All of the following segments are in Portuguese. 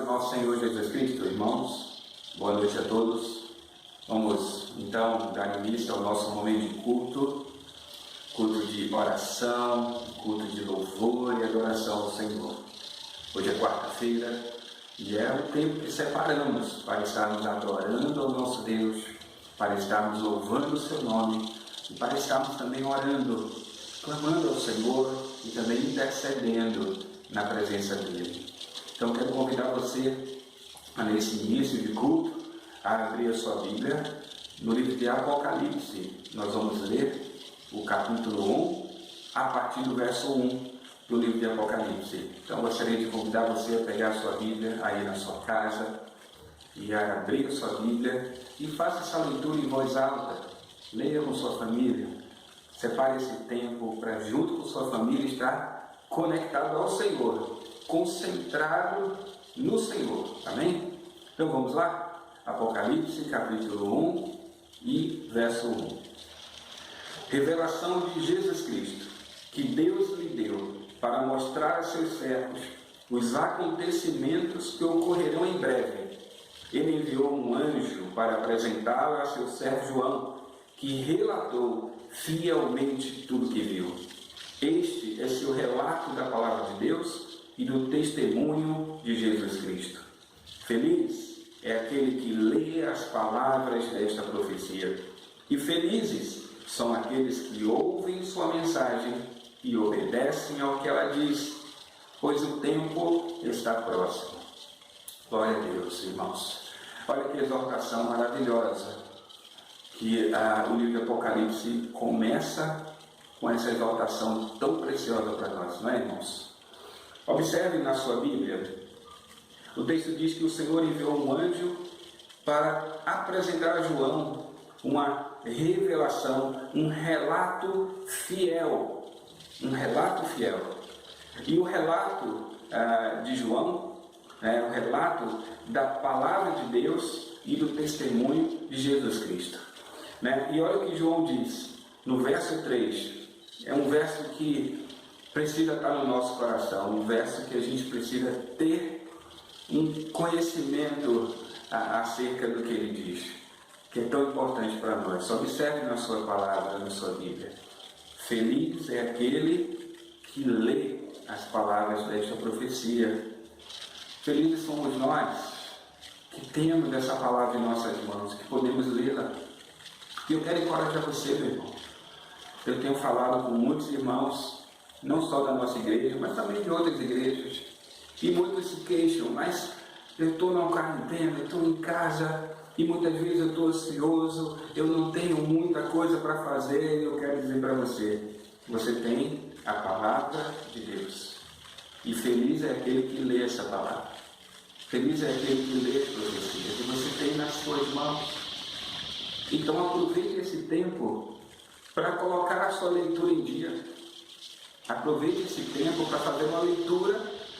nosso Senhor Jesus Cristo, irmãos, boa noite a todos. Vamos então dar início ao nosso momento de culto de oração, culto de louvor e adoração ao Senhor. Hoje é quarta-feira e é o tempo que separamos para estarmos adorando ao nosso Deus, para estarmos louvando o seu nome e para estarmos também orando, clamando ao Senhor e também intercedendo na presença dele. Então quero convidar você nesse início de culto a abrir a sua Bíblia no livro de Apocalipse. Nós vamos ler o capítulo 1 a partir do verso 1 do livro de Apocalipse. Então gostaria de convidar você a pegar a sua Bíblia aí na sua casa e a abrir a sua Bíblia e faça essa leitura em voz alta. Leia com sua família. Separe esse tempo para, junto com sua família, estar conectado ao Senhor, concentrado no Senhor. Amém? Então vamos lá? Apocalipse, capítulo 1 e verso 1. Revelação de Jesus Cristo, que Deus lhe deu para mostrar a seus servos os acontecimentos que ocorrerão em breve. Ele enviou um anjo para apresentá-lo a seu servo João, que relatou fielmente tudo que viu. Este é seu relato da palavra de Deus e do testemunho de Jesus Cristo. Feliz é aquele que lê as palavras desta profecia, e felizes são aqueles que ouvem sua mensagem e obedecem ao que ela diz, pois o tempo está próximo. Glória a Deus, irmãos. Olha que exortação maravilhosa que o livro de Apocalipse começa com essa exortação tão preciosa para nós, não é, irmãos? Observe na sua Bíblia, o texto diz que o Senhor enviou um anjo para apresentar a João uma revelação, um relato fiel. Um relato fiel. E o relato de João é o relato da palavra de Deus e do testemunho de Jesus Cristo. E olha o que João diz no verso 3. É um verso que precisa estar no nosso coração, um verso que a gente precisa ter um conhecimento acerca do que ele diz, que é tão importante para nós. Observe na sua palavra, na sua Bíblia. Feliz é aquele que lê as palavras desta profecia. Felizes somos nós que temos essa palavra em nossas mãos, que podemos lê-la. E eu quero encorajar você, meu irmão. Eu tenho falado com muitos irmãos, não só da nossa igreja, mas também de outras igrejas. E muitos se queixam, mas eu estou na quarentena, eu estou em casa, e muitas vezes eu estou ansioso, eu não tenho muita coisa para fazer. E eu quero dizer para você, você tem a palavra de Deus. E feliz é aquele que lê essa palavra. Feliz é aquele que lê as profecias que você tem nas suas mãos. Então aproveite esse tempo para colocar a sua leitura em dia. Aproveite esse tempo para fazer uma leitura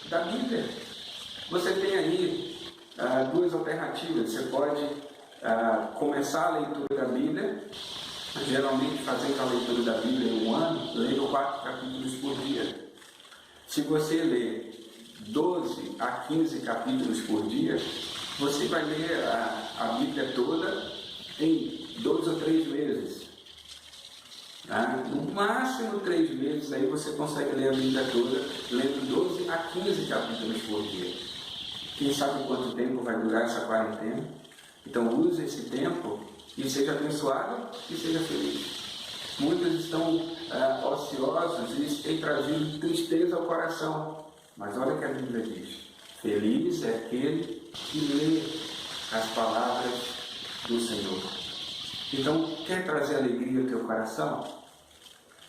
da Bíblia. Você tem aí duas alternativas. Você pode começar a leitura da Bíblia, geralmente fazendo a leitura da Bíblia em um ano, lendo 4 capítulos por dia. Se você lê 12 a 15 capítulos por dia, você vai ler a Bíblia toda em 2 ou 3 meses. No máximo 3 meses, aí você consegue ler a Bíblia toda, lendo 12 a 15 capítulos por dia. Quem sabe quanto tempo vai durar essa quarentena? Então use esse tempo e seja abençoado e seja feliz. Muitos estão ociosos e isso tem trazido tristeza ao coração. Mas olha o que a Bíblia diz. Feliz é aquele que lê as palavras do Senhor. Então, quer trazer alegria ao teu coração?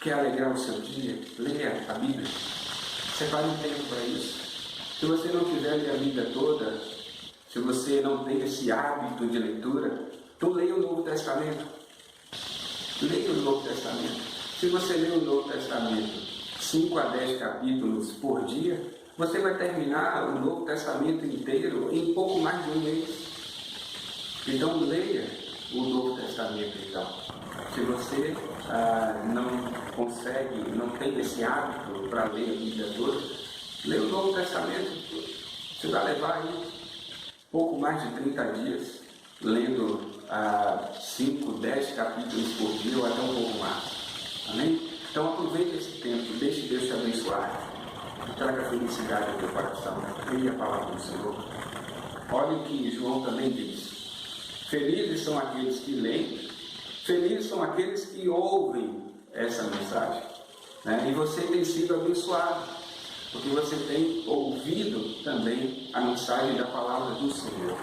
Quer alegrar o seu dia? Leia a Bíblia. Separe um tempo para isso. Se você não quiser ler a Bíblia toda, se você não tem esse hábito de leitura, então leia o Novo Testamento. Leia o Novo Testamento. Se você lê o Novo Testamento 5 a 10 capítulos por dia, você vai terminar o Novo Testamento inteiro em pouco mais de um mês. Então leia o Novo Testamento. Então, se você não consegue, não tem esse hábito para ler a Bíblia toda, leia o Novo Testamento. Você vai levar aí pouco mais de 30 dias, lendo 5, 10 capítulos por dia ou até um pouco mais. Amém? Então aproveite esse tempo, deixe Deus te abençoar. Traga felicidade ao teu coração. Leia a palavra do Senhor. Olha o que João também diz. Felizes são aqueles que leem, felizes são aqueles que ouvem essa mensagem. Né? E você tem sido abençoado, porque você tem ouvido também a mensagem da palavra do Senhor.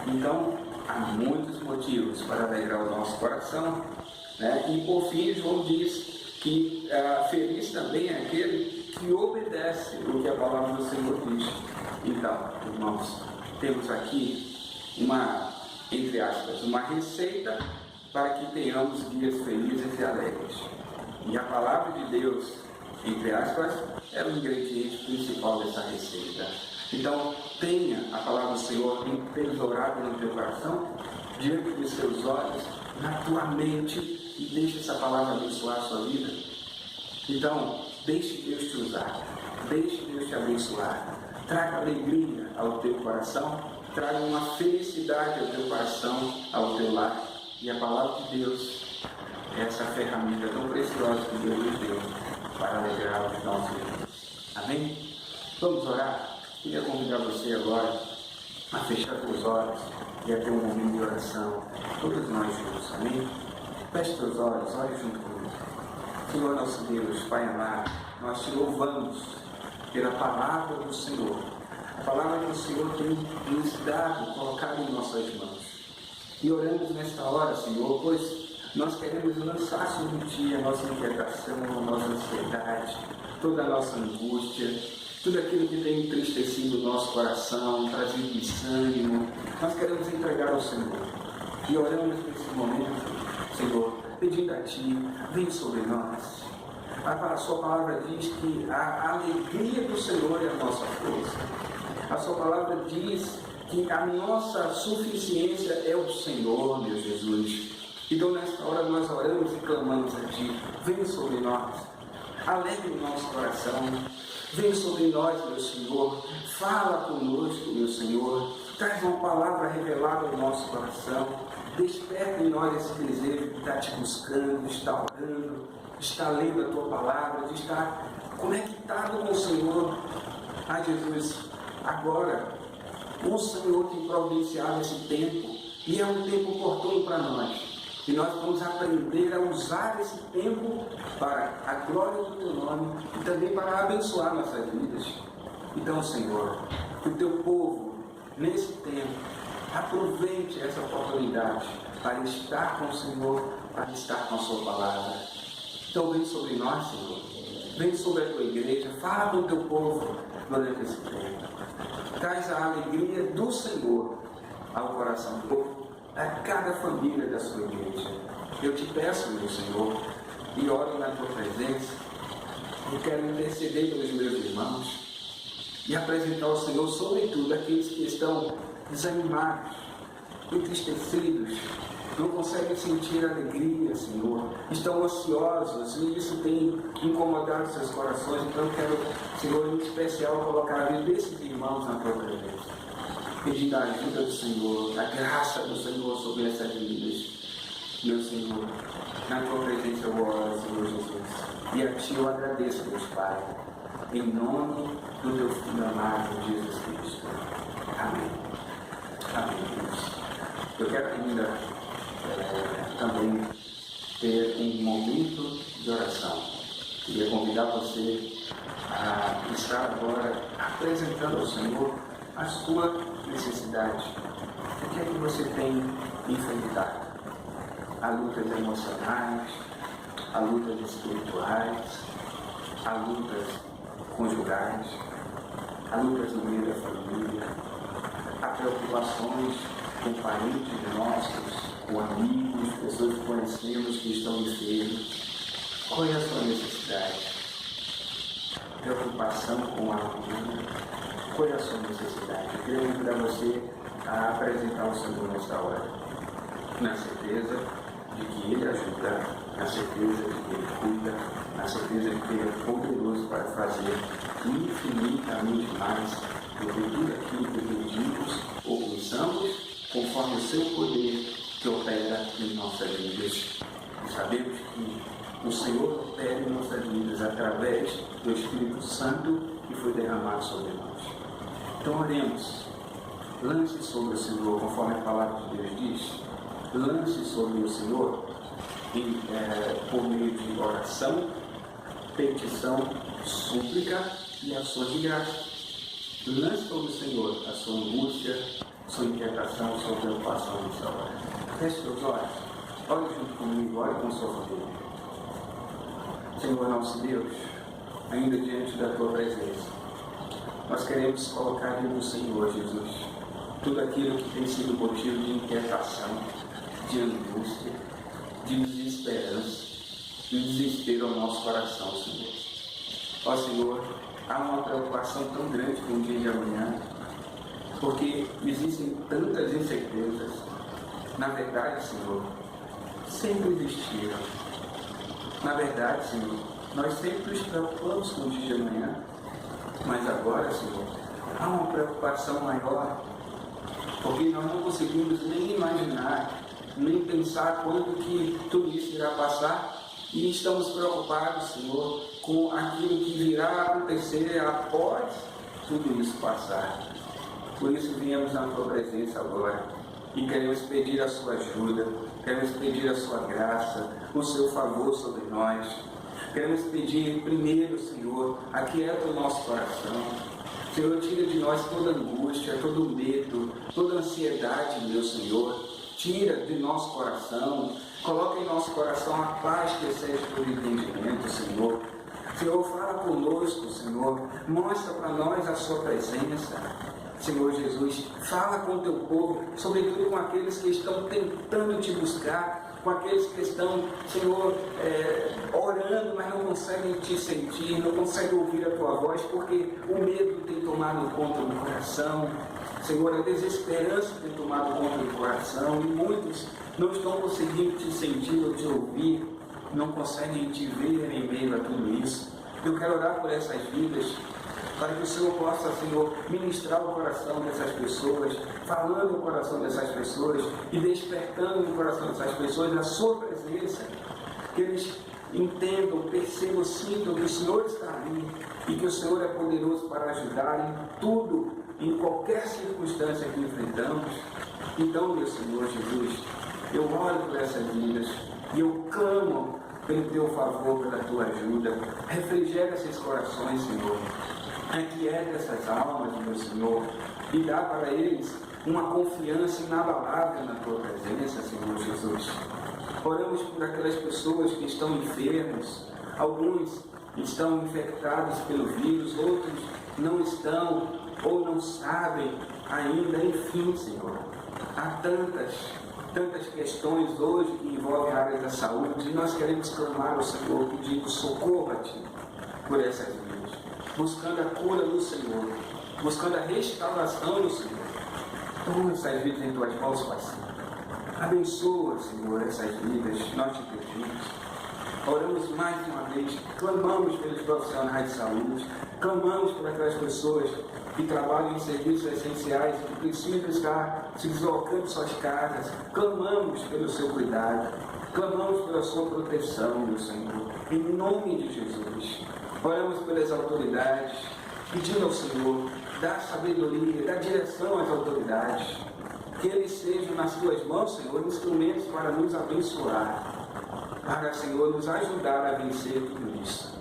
Então, há muitos motivos para alegrar o nosso coração. Né? E por fim, João diz que feliz também é aquele que obedece o que a palavra do Senhor diz. Então, irmãos, temos aqui entre aspas, uma receita para que tenhamos dias felizes e alegres. E a palavra de Deus, entre aspas, é o ingrediente principal dessa receita. Então, tenha a palavra do Senhor empesorada no teu coração, diante dos teus olhos, na tua mente, e deixe essa palavra abençoar a sua vida. Então, deixe Deus te usar, deixe Deus te abençoar, traga alegria ao teu coração, traga uma felicidade ao teu coração, ao teu lar. E a palavra de Deus é essa ferramenta tão preciosa que Deus nos deu para alegrar os nossos vidas. Amém? Vamos orar? Queria convidar você agora a fechar teus olhos e a ter um momento de oração. Todos nós juntos, amém? Feche teus olhos, ore junto comigo. Senhor nosso Deus, Pai amado, nós te louvamos pela palavra do Senhor. A palavra que o Senhor tem nos dado, colocado em nossas mãos. E oramos nesta hora, Senhor, pois nós queremos lançar sobre Ti a nossa inquietação, a nossa ansiedade, toda a nossa angústia, tudo aquilo que tem entristecido o nosso coração, trazido desânimo. Nós queremos entregar ao Senhor. E oramos nesse momento, Senhor, pedindo a Ti, vem sobre nós. A Sua palavra diz que a alegria do Senhor é a nossa força. A Sua palavra diz que a nossa suficiência é o Senhor, meu Jesus. Então, nesta hora, nós oramos e clamamos a Ti. Vem sobre nós, alegre o nosso coração. Vem sobre nós, meu Senhor. Fala conosco, meu Senhor. Traz uma palavra revelada ao nosso coração. Desperta em nós esse desejo de estar Te buscando, de estar orando, de estar lendo a Tua palavra, de estar conectado com o Senhor. Jesus, agora, o Senhor tem providenciado esse tempo, e é um tempo oportuno para nós. E nós vamos aprender a usar esse tempo para a glória do Teu nome e também para abençoar nossas vidas. Então, Senhor, que o Teu povo, nesse tempo, aproveite essa oportunidade para estar com o Senhor, para estar com a Sua palavra. Então, vem sobre nós, Senhor. Vem sobre a Tua igreja. Fala com o Teu povo durante esse tempo. Traz a alegria do Senhor ao coração do povo, a cada família da Sua igreja. Eu Te peço, meu Senhor, e oro na Tua presença. Eu quero interceder pelos meus irmãos e apresentar ao Senhor, sobretudo, aqueles que estão desanimados, entristecidos, não conseguem sentir alegria, Senhor, estão ansiosos, e isso tem incomodado seus corações. Então eu quero, Senhor, em especial, colocar a vida desses irmãos na Tua presença, pedindo a ajuda do Senhor, a graça do Senhor sobre essas vidas. Meu Senhor, na Tua presença eu oro, Senhor Jesus, e a Ti eu agradeço, Deus Pai, em nome do Teu Filho amado, Jesus Cristo. Amém. Amém, Deus. Eu quero ainda também ter um momento de oração. Queria convidar você a estar agora apresentando ao Senhor a sua necessidade. O que é que você tem enfrentado? Há lutas emocionais, há lutas espirituais, há lutas conjugais, há lutas no meio da família, há preocupações com parentes nossos, com amigos, pessoas que conhecemos que estão enfermos. Qual é a sua necessidade? Preocupação com a vida. Qual é a sua necessidade? Eu queria convidar você a apresentar o Senhor nesta hora, na certeza de que Ele ajuda, na certeza de que Ele cuida, na certeza de que Ele é poderoso para fazer infinitamente mais do que tudo aquilo que pedimos ou pensamos. conforme o seu poder que opera em nossas vidas. E sabemos que o Senhor opera em nossas vidas através do Espírito Santo que foi derramado sobre nós. Então oremos, lance sobre o Senhor, conforme a palavra de Deus diz, lance sobre o Senhor por meio de oração, petição, súplica e ações de graça. Lance sobre o Senhor a sua angústia, sua inquietação, sua preocupação nessa hora. Feche seus olhos, ore junto comigo, ore com sua família. Senhor nosso Deus, ainda diante da tua presença, nós queremos colocar diante do Senhor Jesus tudo aquilo que tem sido motivo de inquietação, de angústia, de desesperança, de desespero ao nosso coração, Senhor. Ó Senhor, há uma preocupação tão grande com o dia de amanhã, porque existem tantas incertezas. Na verdade, Senhor, sempre existiram. Na verdade, Senhor, nós sempre nos preocupamos com o dia de amanhã, mas agora, Senhor, há uma preocupação maior, porque nós não conseguimos nem imaginar, nem pensar quando que tudo isso irá passar, e estamos preocupados, Senhor, com aquilo que virá acontecer após tudo isso passar. Por isso viemos na tua presença agora e queremos pedir a sua ajuda, queremos pedir a sua graça, o seu favor sobre nós. Queremos pedir primeiro, Senhor, aquieta o nosso coração. Senhor, tira de nós toda angústia, todo medo, toda ansiedade, meu Senhor. Tira de nosso coração, coloca em nosso coração a paz que excede todo entendimento, Senhor. Senhor, fala conosco, Senhor. Mostra para nós a sua presença. Senhor Jesus, fala com o teu povo, sobretudo com aqueles que estão tentando te buscar, com aqueles que estão, Senhor, orando, mas não conseguem te sentir, não conseguem ouvir a tua voz, porque o medo tem tomado conta do coração. Senhor, a desesperança tem tomado conta do coração, e muitos não estão conseguindo te sentir ou te ouvir, não conseguem te ver em meio a tudo isso. Eu quero orar por essas vidas, para que o Senhor possa, Senhor, ministrar o coração dessas pessoas, falando no coração dessas pessoas e despertando no coração dessas pessoas a sua presença, que eles entendam, percebam, sintam que o Senhor está ali e que o Senhor é poderoso para ajudar em tudo, em qualquer circunstância que enfrentamos. Então, meu Senhor Jesus, eu oro por essas vidas e eu clamo pelo teu favor, pela tua ajuda. Refrigera esses corações, Senhor. Aquieta essas almas, meu Senhor, e dá para eles uma confiança inabalável na tua presença, Senhor Jesus. Oramos por aquelas pessoas que estão enfermos, alguns estão infectados pelo vírus, outros não estão ou não sabem ainda, enfim, Senhor. Há tantas questões hoje que envolvem a área da saúde, e nós queremos clamar ao Senhor, pedindo socorro a Ti por essas vidas, buscando a cura no Senhor, buscando a restauração no Senhor. Toma essas vidas em Tuas mãos, Pai Santo. Abençoa, Senhor, essas vidas, nós te pedimos. Oramos mais uma vez, clamamos pelos profissionais de saúde, clamamos por aquelas pessoas que trabalham em serviços essenciais, que precisam estar se deslocando de suas casas. Clamamos pelo seu cuidado, clamamos pela sua proteção, meu Senhor, em nome de Jesus. Oramos pelas autoridades, pedindo ao Senhor, dá sabedoria, dá direção às autoridades, que eles sejam nas tuas mãos, Senhor, instrumentos para nos abençoar, para, Senhor, nos ajudar a vencer tudo isso.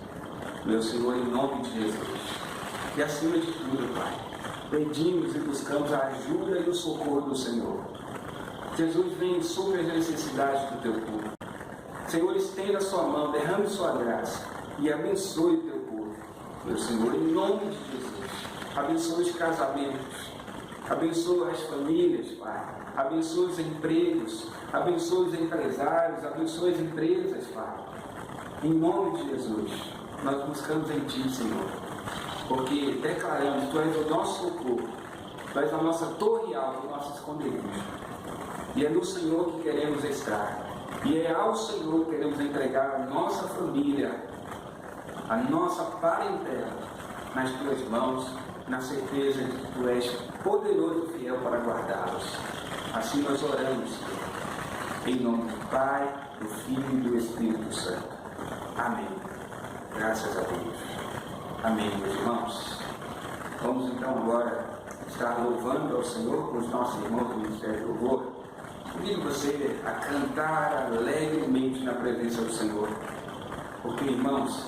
Meu Senhor, em nome de Jesus. E acima de tudo, Pai, pedimos e buscamos a ajuda e o socorro do Senhor. Jesus, vem sobre as necessidades do teu povo. Senhor, estenda a sua mão, derrame sua graça e abençoe o teu povo. Meu Senhor, em nome de Jesus, abençoe os casamentos, abençoe as famílias, Pai, abençoe os empregos, abençoe os empresários, abençoe as empresas, Pai. Em nome de Jesus, nós buscamos em Ti, Senhor, porque declaramos, Tu és o nosso socorro, Tu és a nossa torre alta, o nosso esconderijo. E é no Senhor que queremos estar. E é ao Senhor que queremos entregar a nossa família, a nossa parentela, nas Tuas mãos, na certeza de que Tu és poderoso e fiel para guardá-los. Assim nós oramos, Senhor, em nome do Pai, do Filho e do Espírito Santo. Amém. Graças a Deus. Amém, meus irmãos. Vamos então agora estar louvando ao Senhor com os nossos irmãos do Ministério do Louvor. Convido você a cantar alegremente na presença do Senhor. Porque, irmãos,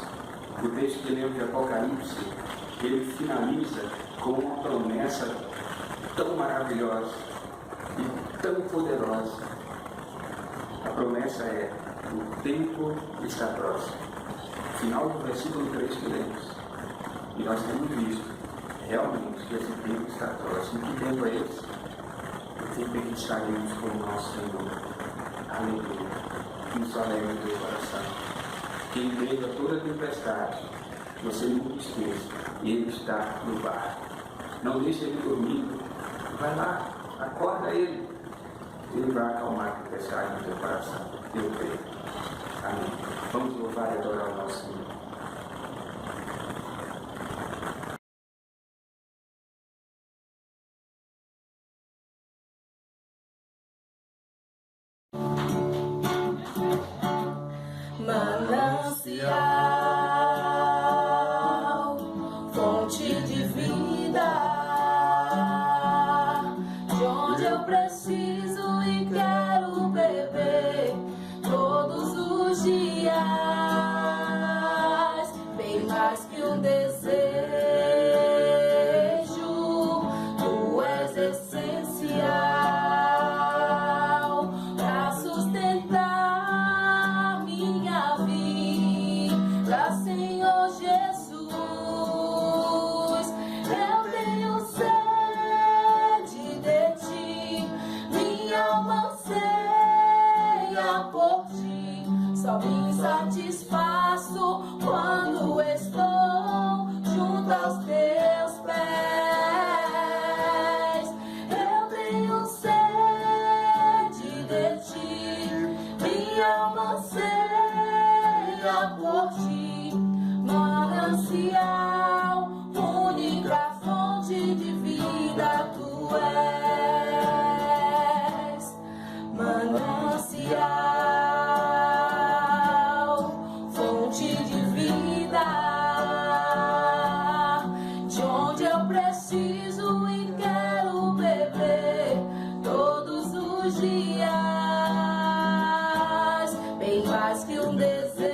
o texto que lemos de Apocalipse, ele finaliza com uma promessa tão maravilhosa e tão poderosa. A promessa é: o tempo está próximo. Final do versículo 3 que lemos. E nós temos visto realmente que esse tempo está próximo. Que tempo é esse? O tempo em que estaremos com o nosso Senhor. Aleluia. Isso alegra o teu coração. Que em meio a toda tempestade, você nunca esqueça, Ele está no barco. Não deixe Ele dormindo. Vai lá, acorda Ele. Ele vai acalmar a tempestade no teu coração. Eu creio. Amém. Vamos louvar e adorar o nosso Senhor. Manancial, fonte de vida, de onde eu preciso e quero beber todos os dias, bem mais que um desejo, tu és essencial para sustentar minha vida, Senhor Jesus. Eu tenho sede de ti, minha alma anseia por ti. Só me satisfaço quando estou junto aos teus pés. Eu tenho sede de ti, minha alma anseia por ti. Manancial, única fonte de vida tu és. Manancial, fonte de vida, de onde eu preciso e quero beber todos os dias, bem mais que um desejo,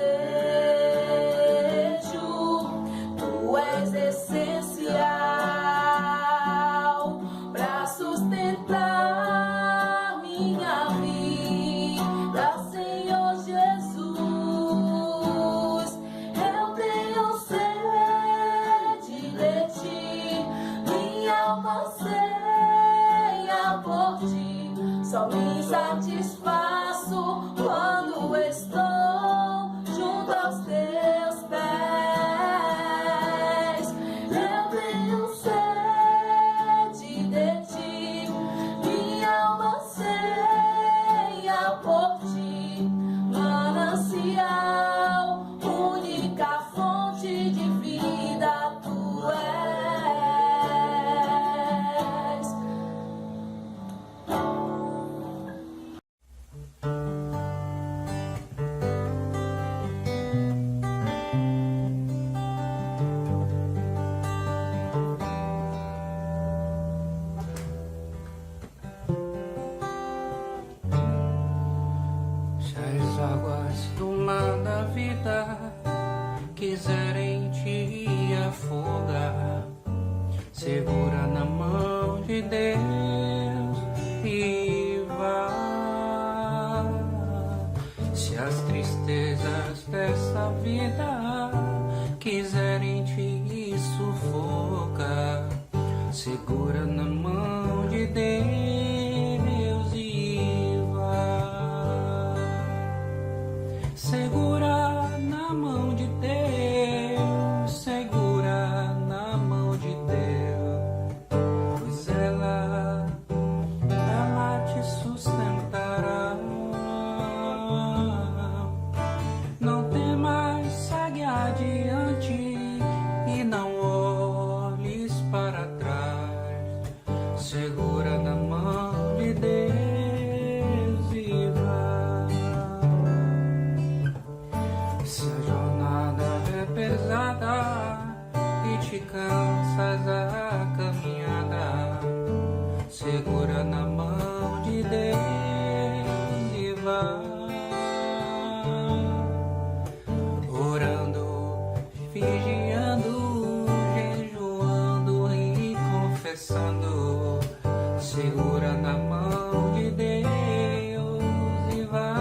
tu és essencial para sustentar minha vida, Senhor Jesus. Eu tenho sede de ti, minha alma anseia por ti. Só me satisfaço quando estou junto aos teus pés. Eu tenho sede de ti, minha alma anseia por ti. Manancial, única fonte de vida tu és. segura na mão de Deus e vai orando, vigiando, jejuando e confessando. Segura na mão de Deus e vai.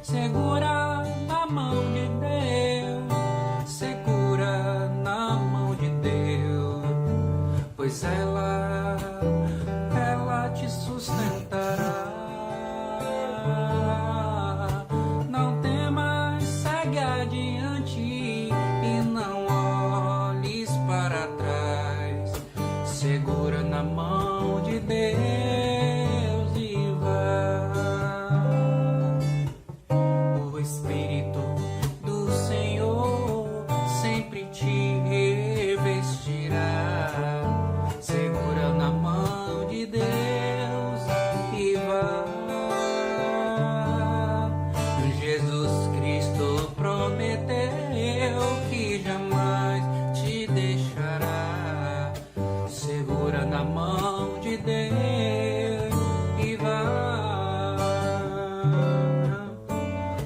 Segura na mão de Deus, segura na mão de Deus, pois ela te sustentará. Não temas, segue adiante e não olhes para trás. Segura na mão de Deus e vai. O Espírito do Senhor sempre te revestirá. Segura na mão de Deus e vai. Jesus Cristo prometeu que jamais te deixará. Segura na mão de Deus e vai.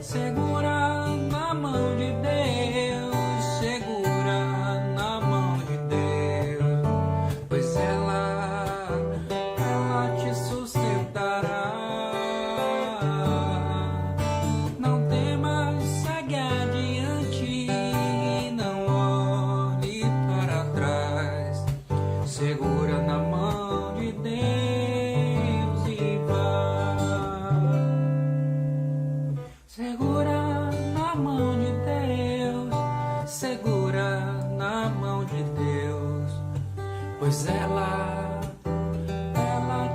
Segura na mão de Deus, segura na mão de Deus, pois ela te sustentará. Não temas, segue adiante e não olhe para trás. Segura na mão de Deus e vai. Segura na mão de Deus, segura na mão de Deus, pois ela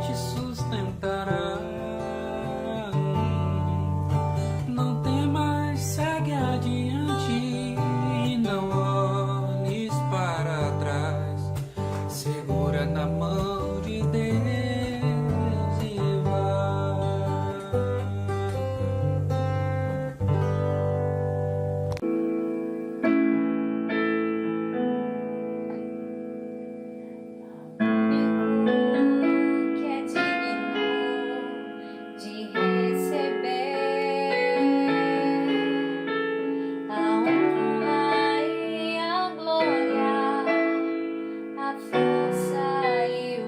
te sustentará. Não temas, segue adiante e não olhes para trás. Segura na mão de Deus e vai. Único que é digno de receber a honra e a glória, a força e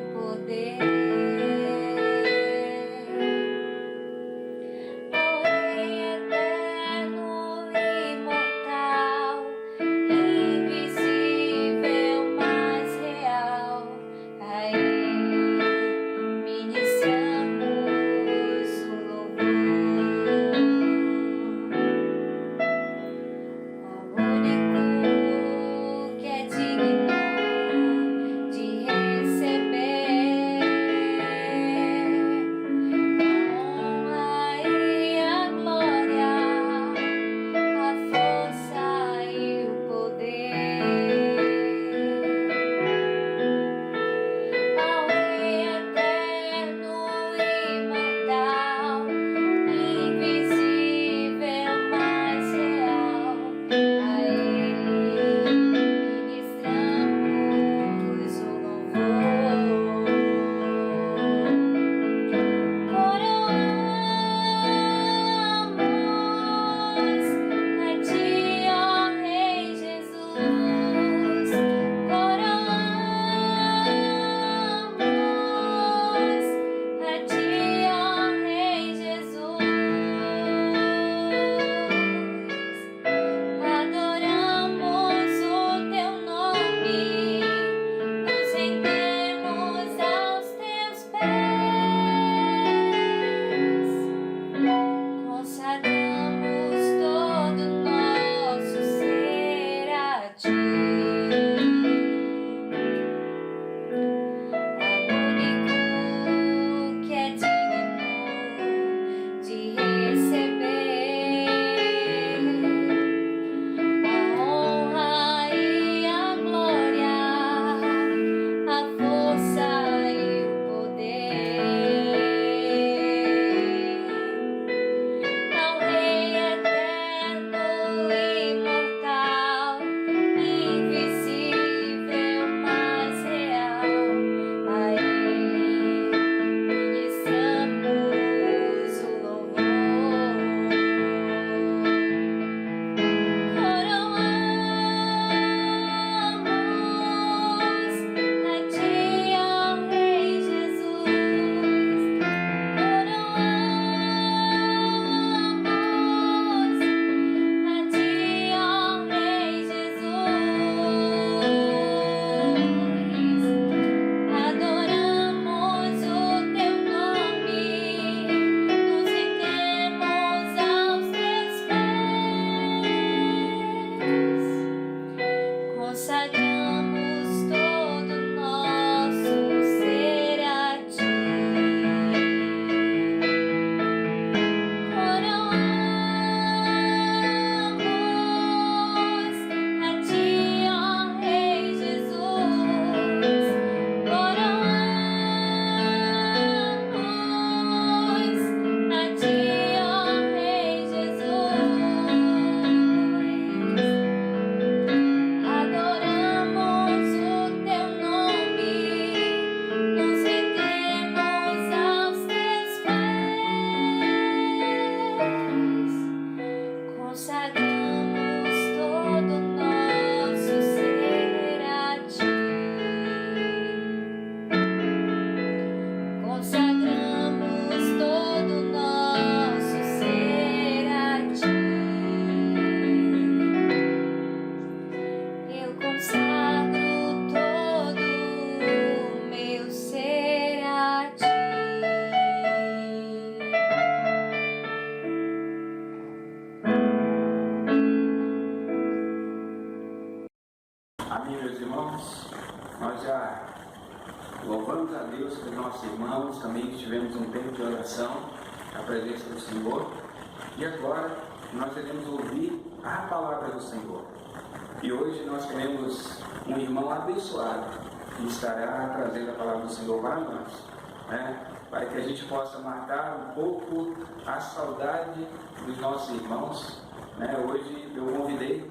Louvamos a Deus pelos nossos irmãos, também que tivemos um tempo de oração, a presença do Senhor. E agora nós iremos ouvir a palavra do Senhor. E hoje nós temos um irmão abençoado que estará trazendo a palavra do Senhor para nós, né? Para que a gente possa matar um pouco a saudade dos nossos irmãos, né? Hoje eu convidei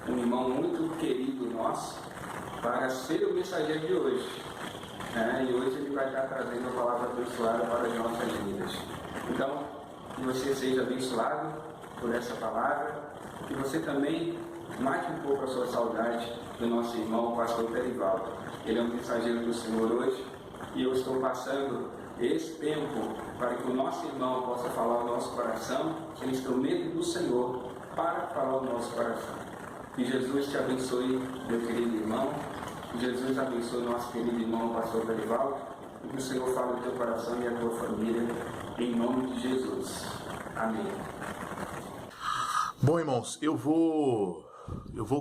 um irmão muito querido nosso para ser o mensageiro de hoje, né? E hoje ele vai estar trazendo a palavra abençoada para as nossas vidas. Então, que você seja abençoado por essa palavra, que você também mate um pouco a sua saudade do nosso irmão, o pastor Perivaldo. Ele é um mensageiro do Senhor hoje e eu estou passando esse tempo para que o nosso irmão possa falar o nosso coração, ser instrumento do Senhor para falar o nosso coração. Que Jesus te abençoe, meu querido irmão. Que Jesus abençoe o nosso querido irmão, o pastor Perivaldo. E que o Senhor fale no teu coração e a tua família, em nome de Jesus. Amém. Bom, irmãos, eu vou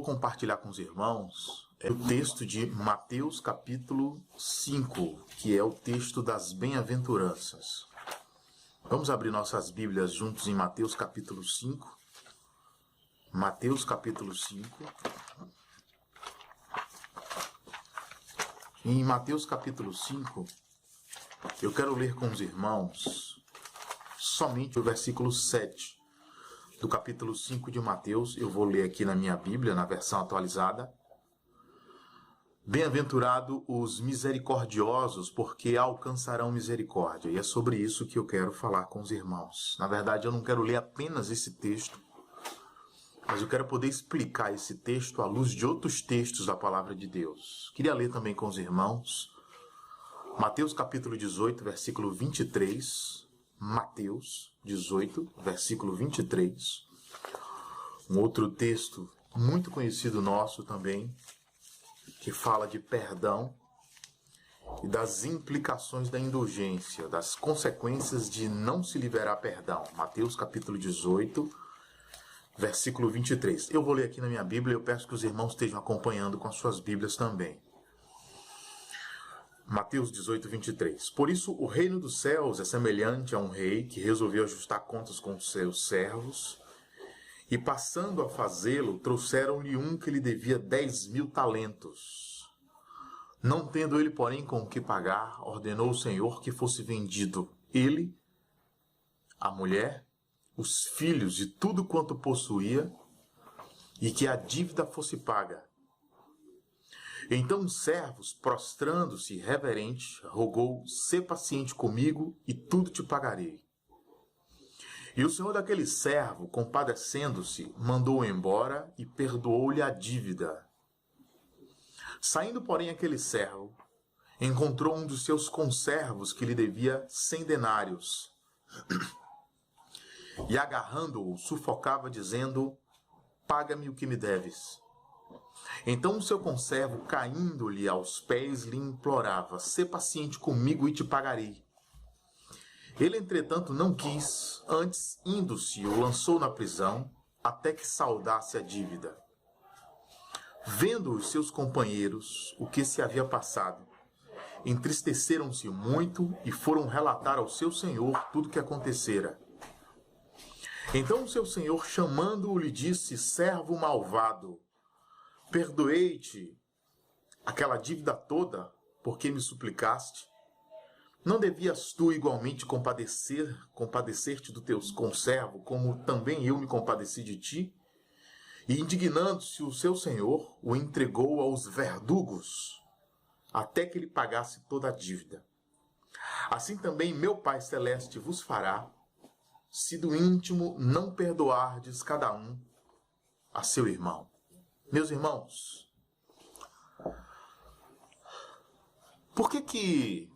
compartilhar com os irmãos o texto de Mateus capítulo 5, que é o texto das bem-aventuranças. Vamos abrir nossas Bíblias juntos em Mateus capítulo 5. Mateus capítulo 5. Em Mateus capítulo 5, eu quero ler com os irmãos somente o versículo 7 do capítulo 5 de Mateus. Eu vou ler aqui na minha Bíblia, na versão atualizada. Bem-aventurado os misericordiosos, porque alcançarão misericórdia. E é sobre isso que eu quero falar com os irmãos. Na verdade, eu não quero ler apenas esse texto, mas eu quero poder explicar esse texto à luz de outros textos da palavra de Deus. Queria ler também com os irmãos Mateus capítulo 18, versículo 23. Mateus 18, versículo 23. Um outro texto muito conhecido nosso também, que fala de perdão e das implicações da indulgência, das consequências de não se liberar perdão. Mateus capítulo 18, versículo 23. Eu vou ler aqui na minha Bíblia e eu peço que os irmãos estejam acompanhando com as suas Bíblias também. Mateus 18, 23. Por isso, o reino dos céus é semelhante a um rei que resolveu ajustar contas com os seus servos, e passando a fazê-lo, trouxeram-lhe um que lhe devia 10.000 talentos. Não tendo ele, porém, com o que pagar, ordenou o Senhor que fosse vendido ele, a mulher, os filhos e tudo quanto possuía, e que a dívida fosse paga. Então os servos, prostrando-se reverente, rogou: sê paciente comigo e tudo te pagarei. E o senhor daquele servo, compadecendo-se, mandou-o embora e perdoou-lhe a dívida. Saindo, porém, aquele servo, encontrou um dos seus conservos que lhe devia 100 denários. E agarrando-o, sufocava, dizendo: paga-me o que me deves. Então o seu conservo, caindo-lhe aos pés, lhe implorava: sê paciente comigo e te pagarei. Ele, entretanto, não quis, antes, indo-se, o lançou na prisão, até que saldasse a dívida. Vendo os seus companheiros o que se havia passado, entristeceram-se muito e foram relatar ao seu senhor tudo o que acontecera. Então o seu senhor, chamando-o, lhe disse: servo malvado, perdoei-te aquela dívida toda, porque me suplicaste. Não devias tu igualmente compadecer-te do teu conservo, como também eu me compadeci de ti? E indignando-se o seu senhor, o entregou aos verdugos, até que lhe pagasse toda a dívida. Assim também meu Pai Celeste vos fará, se do íntimo não perdoardes cada um a seu irmão. Meus irmãos, por que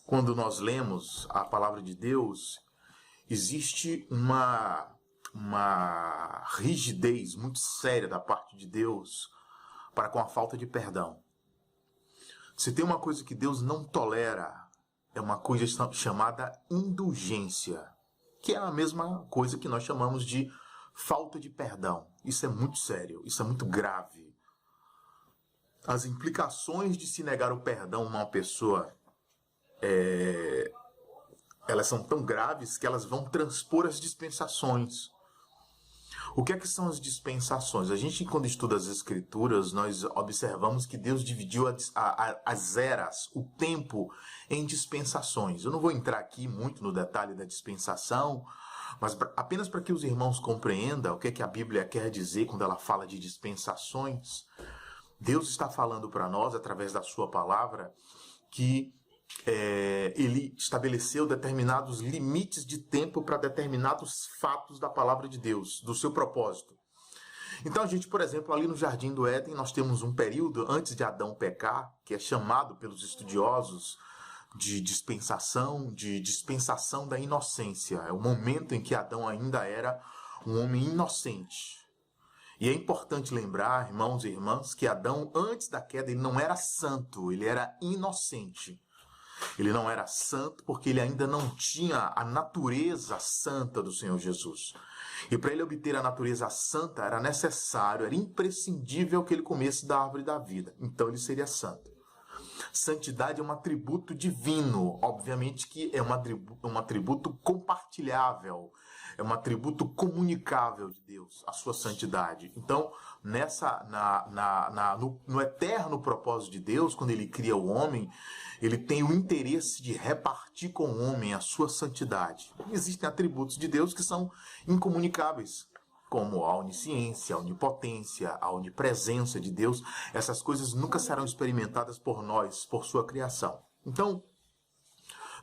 quando nós lemos a palavra de Deus, existe uma rigidez muito séria da parte de Deus para com a falta de perdão? Se tem uma coisa que Deus não tolera, é uma coisa chamada indulgência, que é a mesma coisa que nós chamamos de falta de perdão. Isso é muito sério, isso é muito grave. as implicações de se negar o perdão a uma pessoa, elas são tão graves que elas vão transpor as dispensações. O que é que são as dispensações? A gente, quando estuda as Escrituras, nós observamos que Deus dividiu as eras, o tempo, em dispensações. Eu não vou entrar aqui muito no detalhe da dispensação, mas apenas para que os irmãos compreendam o que é que a Bíblia quer dizer quando ela fala de dispensações. Deus está falando para nós, através da sua palavra, que ele estabeleceu determinados limites de tempo para determinados fatos da palavra de Deus, do seu propósito. Então a gente, por exemplo, ali no Jardim do Éden, nós temos um período antes de Adão pecar, que é chamado pelos estudiosos de dispensação da inocência. É o momento em que Adão ainda era um homem inocente. E é importante lembrar, irmãos e irmãs, que Adão, antes da queda, ele não era santo, ele era inocente. Ele não era santo porque ele ainda não tinha a natureza santa do Senhor Jesus. E para ele obter a natureza santa era necessário, era imprescindível que ele comesse da árvore da vida. Então ele seria santo. Santidade é um atributo divino, obviamente que é um atributo compartilhável, é um atributo comunicável de Deus, a sua santidade. Então, no eterno propósito de Deus, quando ele cria o homem, ele tem o interesse de repartir com o homem a sua santidade. Existem atributos de Deus que são incomunicáveis, como a onisciência, a onipotência, a onipresença de Deus. Essas coisas nunca serão experimentadas por nós, por sua criação. Então,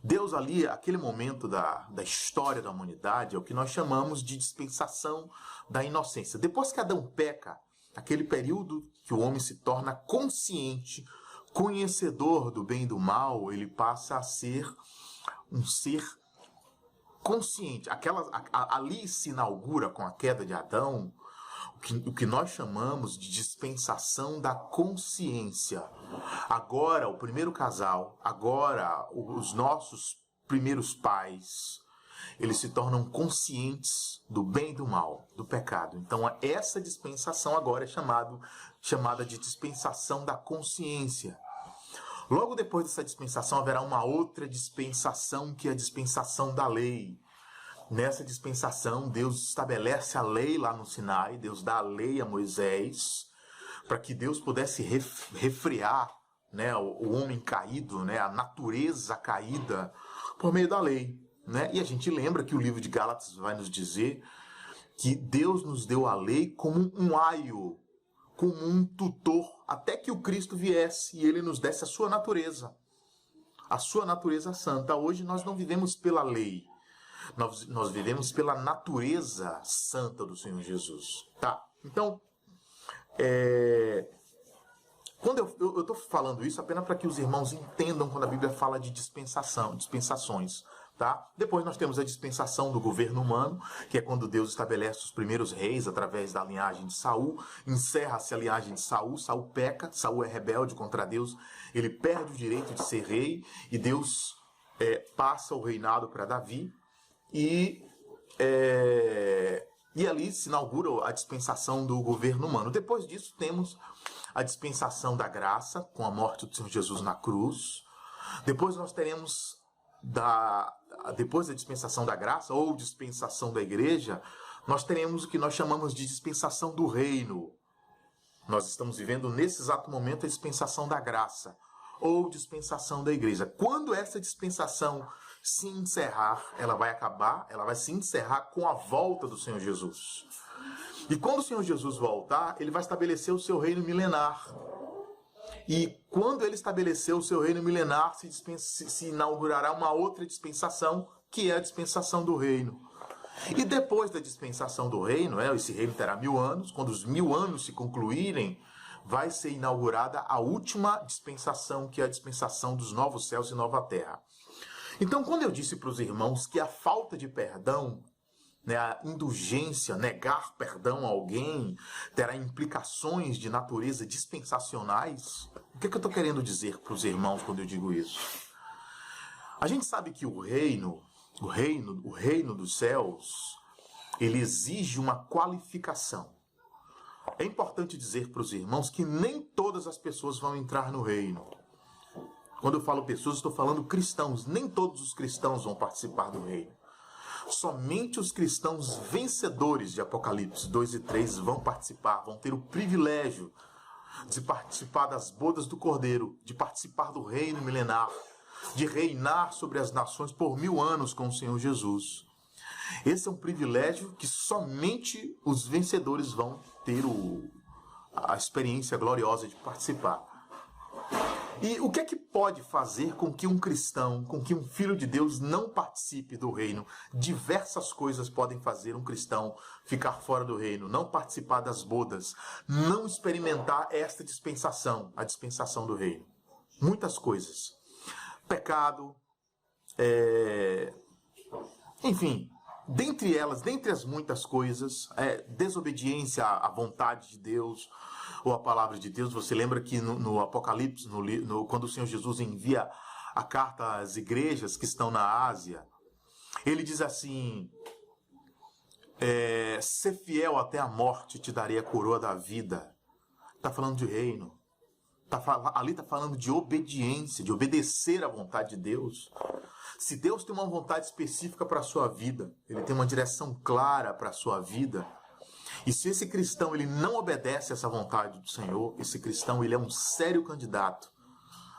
Deus ali, aquele momento da história da humanidade, é o que nós chamamos de dispensação da inocência. Depois que Adão peca, aquele período que o homem se torna consciente, conhecedor do bem e do mal, ele passa a ser um ser consciente. Ali se inaugura, com a queda de Adão, o que nós chamamos de dispensação da consciência. Agora, o primeiro casal, agora os nossos primeiros pais, eles se tornam conscientes do bem e do mal, do pecado. Então, essa dispensação agora é chamada de dispensação da consciência. Logo depois dessa dispensação haverá uma outra dispensação, que é a dispensação da lei. Nessa dispensação, Deus estabelece a lei lá no Sinai, Deus dá a lei a Moisés, para que Deus pudesse refrear, né, o homem caído, né, a natureza caída, por meio da lei. Né? E a gente lembra que o livro de Gálatas vai nos dizer que Deus nos deu a lei como um aio, como um tutor, até que o Cristo viesse e ele nos desse a sua natureza santa. Hoje nós não vivemos pela lei, nós vivemos pela natureza santa do Senhor Jesus. Tá? Então, quando eu estou falando isso apenas para que os irmãos entendam quando a Bíblia fala de dispensações. Tá? Depois nós temos a dispensação do governo humano, que é quando Deus estabelece os primeiros reis através da linhagem de Saul. Encerra-se a linhagem de Saul, Saul peca, Saul é rebelde contra Deus, ele perde o direito de ser rei e Deus passa o reinado para Davi e ali se inaugura a dispensação do governo humano. Depois disso temos a dispensação da graça, com a morte do Senhor Jesus na cruz. Depois nós teremos depois da dispensação da graça ou dispensação da igreja, nós teremos o que nós chamamos de dispensação do reino. Nós estamos vivendo nesse exato momento a dispensação da graça ou dispensação da igreja. Quando essa dispensação se encerrar, ela vai se encerrar com a volta do Senhor Jesus. E quando o Senhor Jesus voltar, ele vai estabelecer o seu reino milenar. E quando ele estabeleceu o seu reino milenar, se inaugurará uma outra dispensação, que é a dispensação do reino. E depois da dispensação do reino, esse reino terá 1000 anos, quando os 1000 anos se concluírem, vai ser inaugurada a última dispensação, que é a dispensação dos novos céus e nova terra. Então, quando eu disse para os irmãos que a falta de perdão, né, a indulgência, negar perdão a alguém, terá implicações de natureza dispensacionais, o que eu estou querendo dizer para os irmãos quando eu digo isso? A gente sabe que o reino dos céus, ele exige uma qualificação. é importante dizer para os irmãos que nem todas as pessoas vão entrar no reino. Quando eu falo pessoas, estou falando cristãos. Nem todos os cristãos vão participar do reino. Somente os cristãos vencedores de Apocalipse 2 e 3 vão participar, vão ter o privilégio de participar das bodas do Cordeiro, de participar do reino milenar, de reinar sobre as nações por 1000 anos com o Senhor Jesus. Esse é um privilégio que somente os vencedores vão ter a experiência gloriosa de participar. E o que é que pode fazer com que um cristão, com que um filho de Deus não participe do reino? Diversas coisas podem fazer um cristão ficar fora do reino, não participar das bodas, não experimentar esta dispensação, a dispensação do reino. Muitas coisas. Pecado, enfim, dentre elas, dentre as muitas coisas, desobediência à vontade de Deus, ou a palavra de Deus. Você lembra que no Apocalipse, quando o Senhor Jesus envia a carta às igrejas que estão na Ásia, ele diz assim, ser fiel até a morte, te darei a coroa da vida. Está falando de reino. Ali está falando de obediência, de obedecer à vontade de Deus. Se Deus tem uma vontade específica para a sua vida, Ele tem uma direção clara para a sua vida, e se esse cristão ele não obedece a essa vontade do Senhor, esse cristão ele é um sério candidato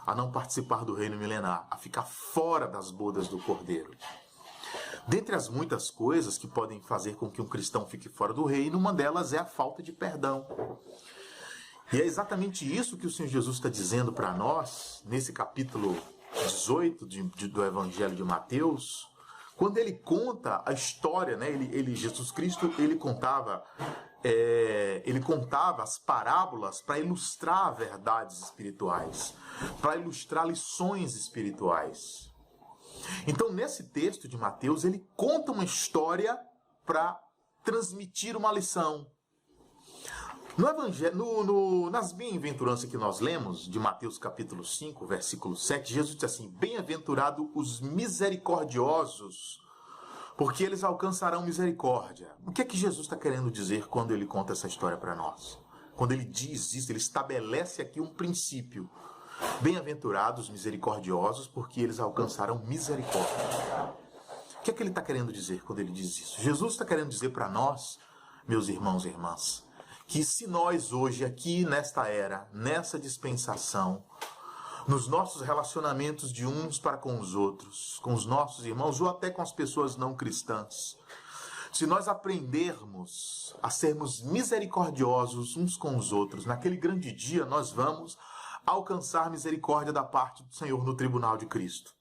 a não participar do reino milenar, a ficar fora das bodas do Cordeiro. Dentre as muitas coisas que podem fazer com que um cristão fique fora do reino, uma delas é a falta de perdão. E é exatamente isso que o Senhor Jesus está dizendo para nós, nesse capítulo 18 do Evangelho de Mateus, quando ele conta a história, né? Jesus Cristo ele contava as parábolas para ilustrar verdades espirituais, para ilustrar lições espirituais. Então, nesse texto de Mateus, ele conta uma história para transmitir uma lição. No Evangelho, nas bem-aventuranças que nós lemos, de Mateus capítulo 5, versículo 7, Jesus diz assim: bem-aventurados os misericordiosos, porque eles alcançarão misericórdia. O que é que Jesus está querendo dizer quando ele conta essa história para nós? Quando ele diz isso, ele estabelece aqui um princípio. Bem-aventurados os misericordiosos, porque eles alcançarão misericórdia. O que é que ele está querendo dizer quando ele diz isso? Jesus está querendo dizer para nós, meus irmãos e irmãs, que se nós hoje, aqui nesta era, nessa dispensação, nos nossos relacionamentos de uns para com os outros, com os nossos irmãos ou até com as pessoas não cristãs, se nós aprendermos a sermos misericordiosos uns com os outros, naquele grande dia nós vamos alcançar misericórdia da parte do Senhor no tribunal de Cristo.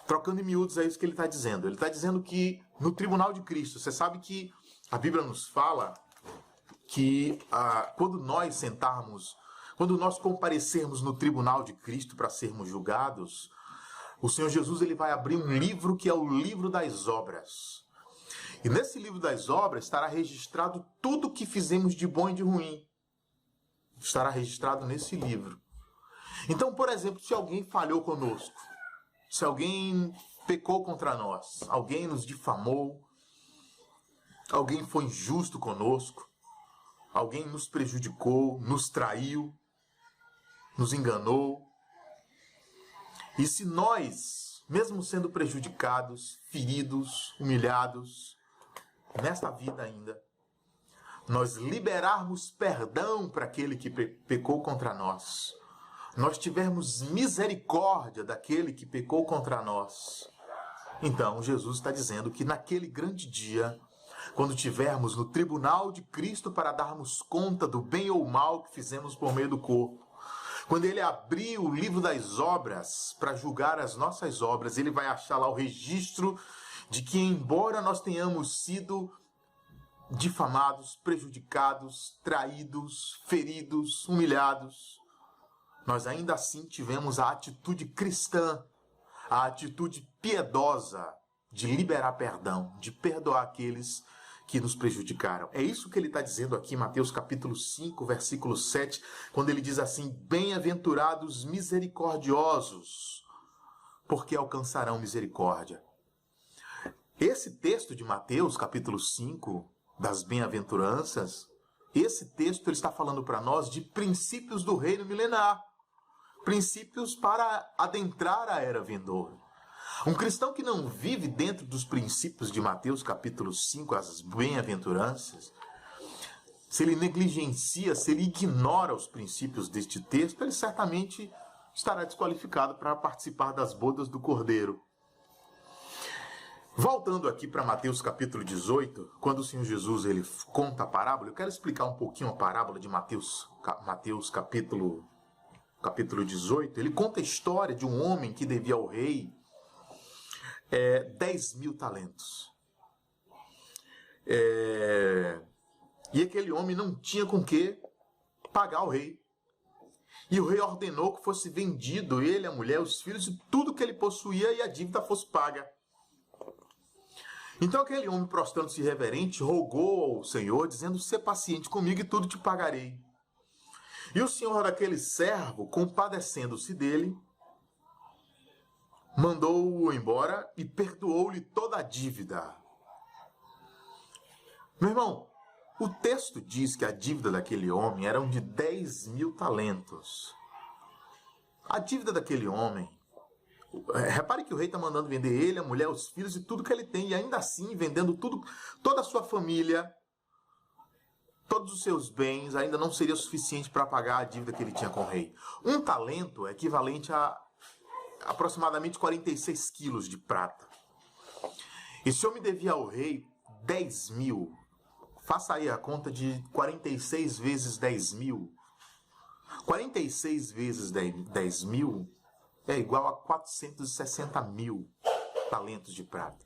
Trocando em miúdos, é isso que ele está dizendo. Ele está dizendo que no tribunal de Cristo, você sabe que a Bíblia nos fala que quando nós comparecermos no tribunal de Cristo para sermos julgados, o Senhor Jesus ele vai abrir um livro que é o livro das obras. E nesse livro das obras estará registrado tudo o que fizemos de bom e de ruim. Estará registrado nesse livro. Então, por exemplo, se alguém falhou conosco, se alguém pecou contra nós, alguém nos difamou, alguém foi injusto conosco, alguém nos prejudicou, nos traiu, nos enganou. E se nós, mesmo sendo prejudicados, feridos, humilhados, nesta vida ainda, nós liberarmos perdão para aquele que pecou contra nós, nós tivermos misericórdia daquele que pecou contra nós, então Jesus está dizendo que naquele grande dia, quando tivermos no tribunal de Cristo para darmos conta do bem ou mal que fizemos por meio do corpo, quando ele abrir o livro das obras para julgar as nossas obras, ele vai achar lá o registro de que, embora nós tenhamos sido difamados, prejudicados, traídos, feridos, humilhados, nós ainda assim tivemos a atitude cristã, a atitude piedosa de liberar perdão, de perdoar aqueles que nos prejudicaram. É isso que ele está dizendo aqui em Mateus capítulo 5, versículo 7, quando ele diz assim: bem-aventurados misericordiosos, porque alcançarão misericórdia. Esse texto de Mateus capítulo 5, das bem-aventuranças, esse texto ele está falando para nós de princípios do reino milenar. Princípios para adentrar a era vindoura. Um cristão que não vive dentro dos princípios de Mateus capítulo 5, as bem-aventuranças, se ele negligencia, se ele ignora os princípios deste texto, ele certamente estará desqualificado para participar das bodas do Cordeiro. Voltando aqui para Mateus capítulo 18, quando o Senhor Jesus ele conta a parábola, eu quero explicar um pouquinho a parábola de Mateus capítulo 18. Ele conta a história de um homem que devia ao rei 10.000 talentos. E aquele homem não tinha com que pagar ao rei. E o rei ordenou que fosse vendido ele, a mulher, os filhos e tudo que ele possuía e a dívida fosse paga. Então aquele homem, prostrando-se reverente, rogou ao Senhor, dizendo: "Sê paciente comigo e tudo te pagarei." E o senhor daquele servo, compadecendo-se dele, mandou-o embora e perdoou-lhe toda a dívida. Meu irmão, o texto diz que a dívida daquele homem era de 10.000 talentos. A dívida daquele homem... Repare que o rei está mandando vender ele, a mulher, os filhos e tudo que ele tem. E ainda assim, vendendo tudo, toda a sua família, todos os seus bens, ainda não seria suficiente para pagar a dívida que ele tinha com o rei. Um talento é equivalente a aproximadamente 46 quilos de prata. Esse homem devia ao rei 10.000. Faça aí a conta de 46 vezes 10.000. 46 vezes 10.000 é igual a 460.000 talentos de prata.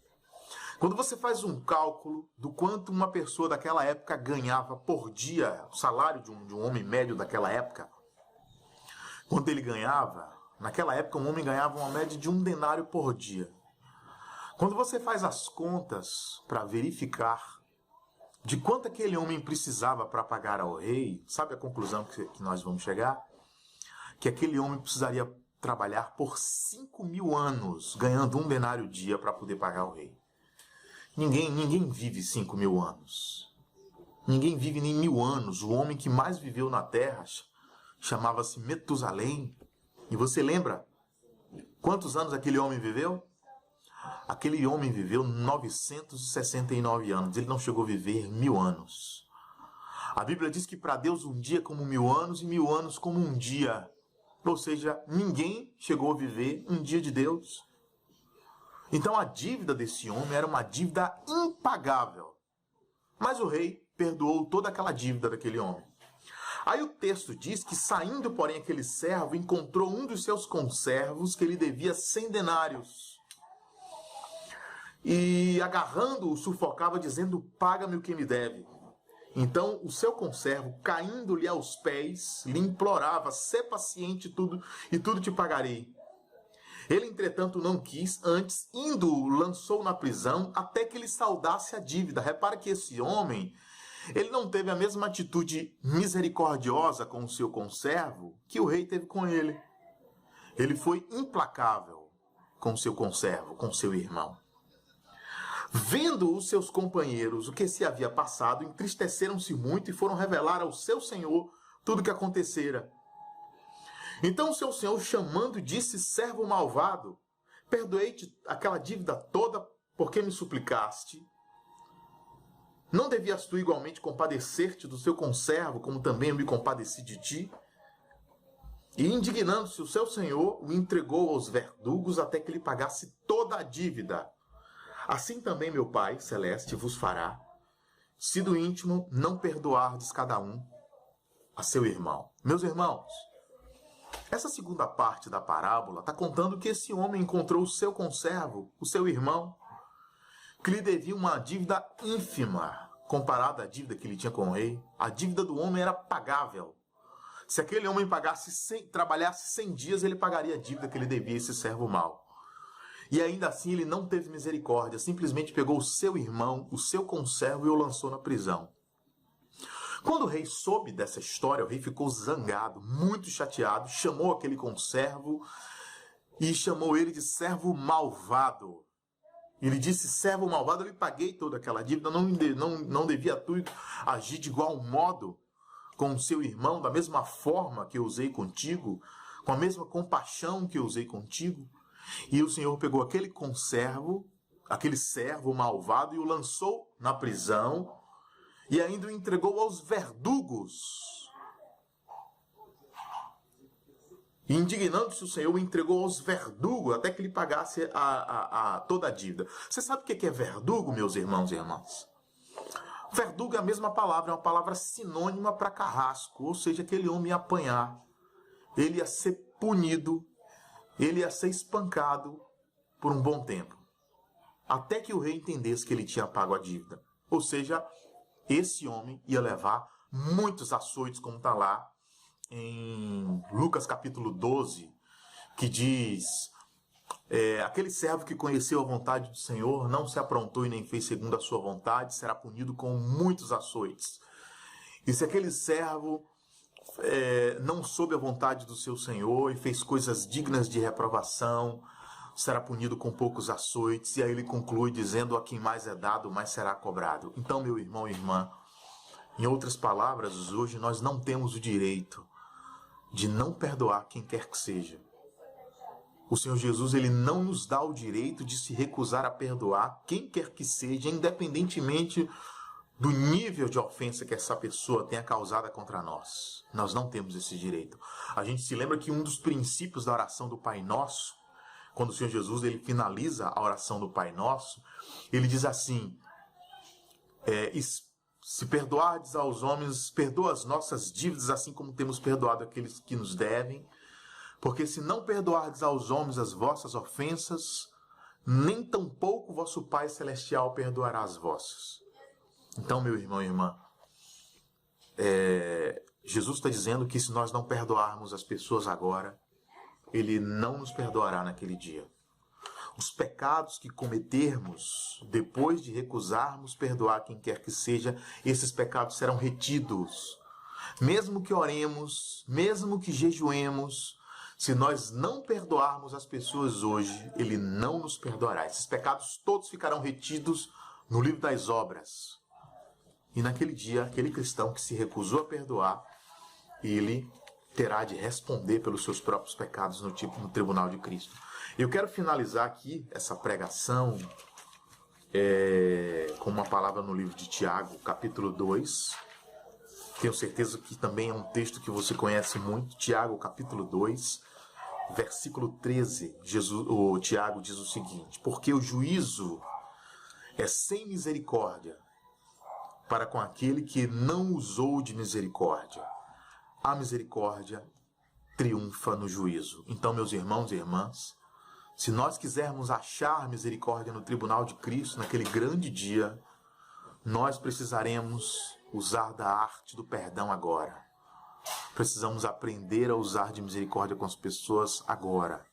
Quando você faz um cálculo do quanto uma pessoa daquela época ganhava por dia, o salário de um homem médio daquela época, quanto ele ganhava, naquela época um homem ganhava uma média de 1 denário por dia. Quando você faz as contas para verificar de quanto aquele homem precisava para pagar ao rei, sabe a conclusão que nós vamos chegar? Que aquele homem precisaria trabalhar por 5.000 anos, ganhando 1 denário dia para poder pagar o rei. Ninguém vive 5.000 anos. Ninguém vive nem 1.000 anos. O homem que mais viveu na terra chamava-se Metusalém. E você lembra quantos anos aquele homem viveu? Aquele homem viveu 969 anos. Ele não chegou a viver 1.000 anos. A Bíblia diz que para Deus um dia é como 1.000 anos e 1.000 anos como um dia. Ou seja, ninguém chegou a viver um dia de Deus. Então a dívida desse homem era uma dívida impagável. Mas o rei perdoou toda aquela dívida daquele homem. Aí o texto diz que, saindo, porém, aquele servo encontrou um dos seus conservos que lhe devia 100 denários. E agarrando-o, sufocava, dizendo: "Paga-me o que me deve." Então o seu conservo, caindo-lhe aos pés, lhe implorava: "Sê paciente e tudo te pagarei." Ele, entretanto, não quis, antes, indo, lançou na prisão até que lhe saldasse a dívida. Repara que esse homem, ele não teve a mesma atitude misericordiosa com o seu conservo que o rei teve com ele. Ele foi implacável com o seu conservo, com o seu irmão. Vendo os seus companheiros o que se havia passado, entristeceram-se muito e foram revelar ao seu senhor tudo o que acontecera. Então o seu senhor, chamando, disse: "Servo malvado, perdoei-te aquela dívida toda porque me suplicaste. Não devias tu igualmente compadecer-te do seu conservo, como também eu me compadeci de ti?" E, indignando-se, o seu senhor o entregou aos verdugos até que lhe pagasse toda a dívida. Assim também meu Pai Celeste vos fará, se do íntimo não perdoardes cada um a seu irmão. Meus irmãos, essa segunda parte da parábola está contando que esse homem encontrou o seu conservo, o seu irmão, que lhe devia uma dívida ínfima comparada à dívida que ele tinha com o rei. A dívida do homem era pagável. Se aquele homem trabalhasse 100 dias, ele pagaria a dívida que ele devia a esse servo mau. E ainda assim ele não teve misericórdia, simplesmente pegou o seu irmão, o seu conservo, e o lançou na prisão. Quando o rei soube dessa história, o rei ficou zangado, muito chateado, chamou aquele conservo e chamou ele de servo malvado. Ele disse: servo malvado, eu lhe paguei toda aquela dívida, não devia tu agir de igual modo com o seu irmão, da mesma forma que eu usei contigo, com a mesma compaixão que eu usei contigo? E o Senhor pegou aquele servo malvado e o lançou na prisão e ainda o entregou aos verdugos. E indignando-se o Senhor, o entregou aos verdugos até que ele pagasse toda a dívida. Você sabe o que é verdugo, meus irmãos e irmãs? Verdugo é a mesma palavra, é uma palavra sinônima para carrasco, ou seja, aquele homem ia apanhar, ele ia ser punido, ele ia ser espancado por um bom tempo, até que o rei entendesse que ele tinha pago a dívida. Ou seja, esse homem ia levar muitos açoites, como está lá em Lucas capítulo 12, que diz: aquele servo que conheceu a vontade do Senhor, não se aprontou e nem fez segundo a sua vontade, será punido com muitos açoites. E se aquele servo não soube a vontade do seu Senhor e fez coisas dignas de reprovação, será punido com poucos açoites. E aí ele conclui dizendo: a quem mais é dado, mais será cobrado. Então, meu irmão e irmã, em outras palavras, hoje nós não temos o direito de não perdoar quem quer que seja. O Senhor Jesus, ele não nos dá o direito de se recusar a perdoar quem quer que seja, independentemente do nível de ofensa que essa pessoa tenha causado contra nós. Nós não temos esse direito. A gente se lembra que um dos princípios da oração do Pai Nosso, quando o Senhor Jesus ele finaliza a oração do Pai Nosso, ele diz assim: se perdoardes aos homens, perdoa as nossas dívidas, assim como temos perdoado aqueles que nos devem. Porque se não perdoardes aos homens as vossas ofensas, nem tampouco vosso Pai Celestial perdoará as vossas. Então, meu irmão e irmã, Jesus está dizendo que se nós não perdoarmos as pessoas agora, Ele não nos perdoará naquele dia. Os pecados que cometermos depois de recusarmos perdoar quem quer que seja, esses pecados serão retidos. Mesmo que oremos, mesmo que jejuemos, se nós não perdoarmos as pessoas hoje, Ele não nos perdoará. Esses pecados todos ficarão retidos no livro das obras. E naquele dia, aquele cristão que se recusou a perdoar, ele terá de responder pelos seus próprios pecados no tribunal de Cristo. Eu quero finalizar aqui essa pregação com uma palavra no livro de Tiago, capítulo 2. Tenho certeza que também é um texto que você conhece muito. Tiago, capítulo 2, versículo 13. Tiago diz o seguinte: porque o juízo é sem misericórdia para com aquele que não usou de misericórdia. A misericórdia triunfa no juízo. Então, meus irmãos e irmãs, se nós quisermos achar misericórdia no tribunal de Cristo, naquele grande dia, nós precisaremos usar da arte do perdão agora. Precisamos aprender a usar de misericórdia com as pessoas agora,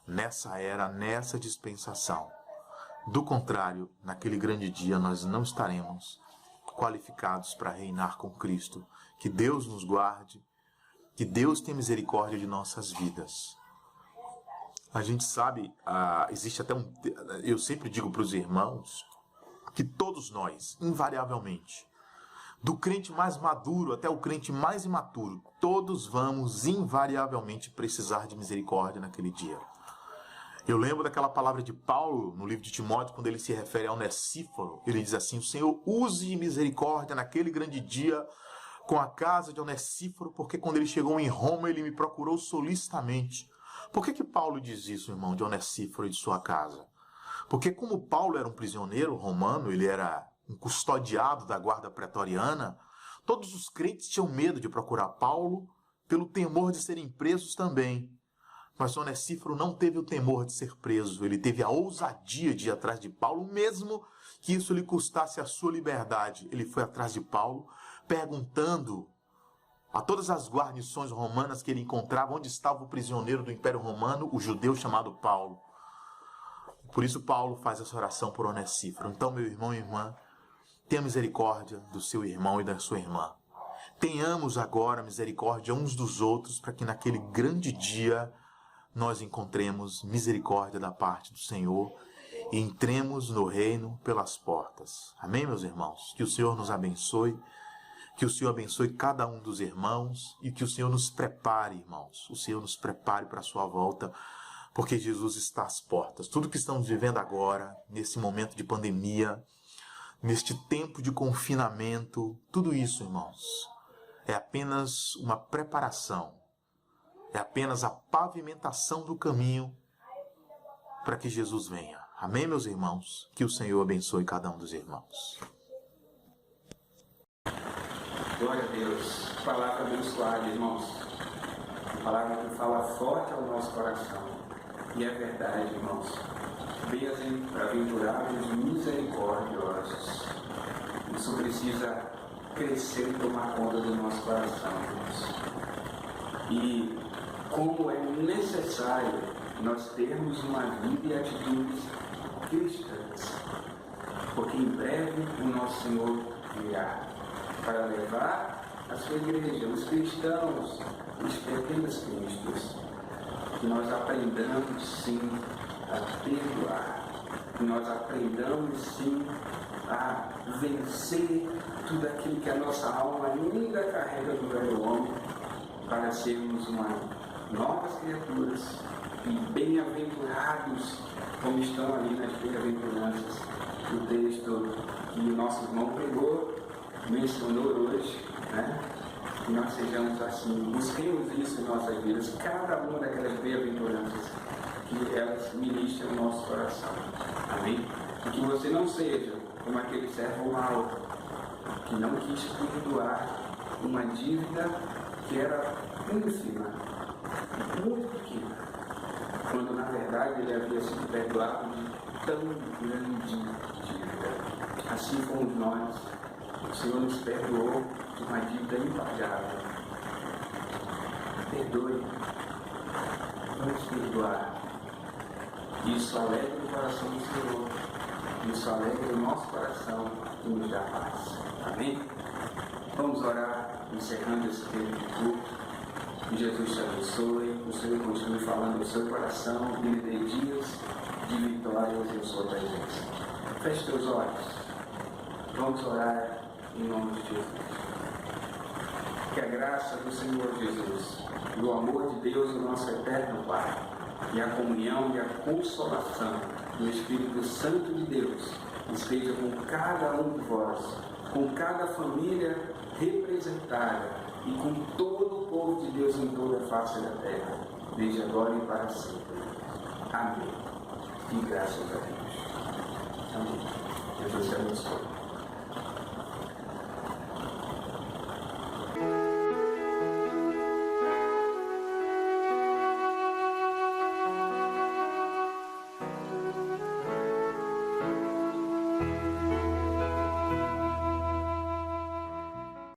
nessa era, nessa dispensação. Do contrário, naquele grande dia, nós não estaremos qualificados para reinar com Cristo. Que Deus nos guarde, que Deus tenha misericórdia de nossas vidas. A gente sabe, existe até eu sempre digo para os irmãos, que todos nós, invariavelmente, do crente mais maduro até o crente mais imaturo, todos vamos invariavelmente precisar de misericórdia naquele dia. Eu lembro daquela palavra de Paulo no livro de Timóteo, quando ele se refere a Onesíforo. Ele diz assim: o Senhor use de misericórdia naquele grande dia com a casa de Onesíforo, porque quando ele chegou em Roma, ele me procurou solicitamente. Por que Paulo diz isso, irmão, de Onesíforo e de sua casa? Porque como Paulo era um prisioneiro romano, ele era um custodiado da guarda pretoriana, todos os crentes tinham medo de procurar Paulo pelo temor de serem presos também. Mas Onesíforo não teve o temor de ser preso, ele teve a ousadia de ir atrás de Paulo, mesmo que isso lhe custasse a sua liberdade. Ele foi atrás de Paulo, perguntando a todas as guarnições romanas que ele encontrava onde estava o prisioneiro do Império Romano, o judeu chamado Paulo. Por isso Paulo faz essa oração por Onesíforo. Então, meu irmão e irmã, tenha misericórdia do seu irmão e da sua irmã. Tenhamos agora misericórdia uns dos outros, para que naquele grande dia nós encontremos misericórdia da parte do Senhor e entremos no reino pelas portas. Amém, meus irmãos? Que o Senhor nos abençoe, que o Senhor abençoe cada um dos irmãos e que o Senhor nos prepare, irmãos. O Senhor nos prepare para a sua volta, porque Jesus está às portas. Tudo que estamos vivendo agora, nesse momento de pandemia, neste tempo de confinamento, tudo isso, irmãos, é apenas uma preparação, é apenas a pavimentação do caminho para que Jesus venha. Amém, meus irmãos? Que o Senhor abençoe cada um dos irmãos. Glória a Deus. Palavra abençoada, irmãos. Palavra que fala forte ao nosso coração. E é verdade, irmãos. Bem-aventurados misericordiosos. Isso precisa crescer e tomar conta do nosso coração, irmãos. E como é necessário nós termos uma vida e atitudes cristãs. Porque em breve o nosso Senhor virá para levar a sua igreja, os cristãos, os pequenos cristos. Que nós aprendamos sim a perdoar, que nós aprendamos sim a vencer tudo aquilo que a nossa alma ainda carrega do velho homem, para sermos novas criaturas e bem-aventurados, como estão ali nas bem-aventuranças, o texto que o nosso irmão pegou, mencionou hoje, né? Que nós sejamos assim, busquemos isso em nossas vidas, cada uma daquelas bem-aventuranças, que elas ministram o nosso coração. Amém? E que você não seja como aquele servo mau, que não quis perdoar uma dívida que era ínfima, muito pequena, quando na verdade ele havia sido perdoado de tão grande dívida. Assim como nós, o Senhor nos perdoou de uma dívida impagável. Perdoe, vamos perdoar. Isso alegra o coração do Senhor, isso alegra o nosso coração e nos dá paz. Amém? Vamos orar, encerrando esse tempo de culto. Que Jesus te abençoe, o Senhor continue falando no seu coração e lhe dê dias de vitórias em sua presença. Feche teus olhos. Vamos orar em nome de Jesus. Que a graça do Senhor Jesus, do amor de Deus, o nosso eterno Pai, e a comunhão e a consolação do Espírito Santo de Deus esteja com cada um de vós, com cada família representada e com todo o povo de Deus em toda a face da terra, desde agora e para sempre. Amém. E graças a Deus. Amém. Jesus te abençoe.